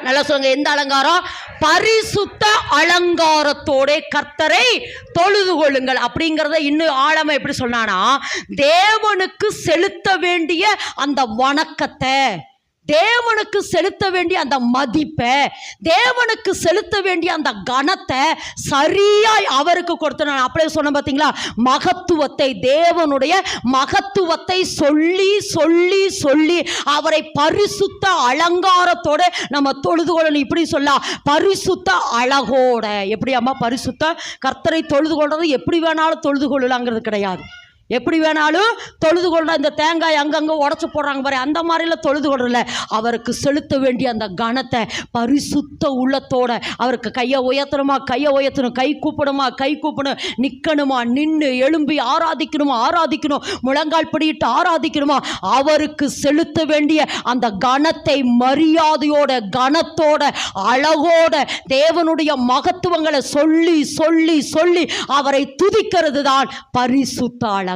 நல்லா சொல்லுங்க, எந்த அலங்காரம்? பரிசுத்த அலங்காரத்தோட கர்த்தரை தொழுது கொள்ளுங்கள் அப்படிங்கிறத இன்னும் ஆழமா எப்படி சொன்னானா, தேவனுக்கு செலுத்த வேண்டிய அந்த வணக்கத்தை, தேவனுக்கு செலுத்த வேண்டிய அந்த மதிப்பை, தேவனுக்கு செலுத்த வேண்டிய அந்த கனத்தை சரியாய் அவருக்கு கொடுத்து, நான் அப்படியே சொன்ன பார்த்தீங்களா, மகத்துவத்தை, தேவனுடைய மகத்துவத்தை சொல்லி சொல்லி சொல்லி அவரை பரிசுத்த அலங்காரத்தோட நம்ம தொழுது கொள்ளணும். இப்படி சொல்ல, பரிசுத்த அழகோட. எப்படி அம்மா? பரிசுத்த கர்த்தரை தொழுது கொள்றது எப்படி வேணாலும் தொழுது கொள்ளலாங்கிறது கிடையாது. எப்படி வேணாலும் தொழுது கொள்ற, இந்த தேங்காய் அங்கங்கே உடச்சி போடுறாங்க பாரு, அந்த மாதிரிலாம் தொழுது கொள்றல. அவருக்கு செலுத்த வேண்டிய அந்த கனத்தை பரிசுத்த உள்ளத்தோட, அவருக்கு கையை உயர்த்தணுமா கையை உயர்த்தணும், கை கூப்பிடுமா கை கூப்பிடணும், நிற்கணுமா நின்று எழும்பி ஆராதிக்கணுமா ஆராதிக்கணும், முழங்கால் படியிட்டு ஆராதிக்கணுமா, அவருக்கு செலுத்த வேண்டிய அந்த கனத்தை மரியாதையோட, கனத்தோட, அழகோட, தேவனுடைய மகத்துவங்களை சொல்லி சொல்லி சொல்லி அவரை துதிக்கிறது தான் பரிசுத்த அலங்காரம்.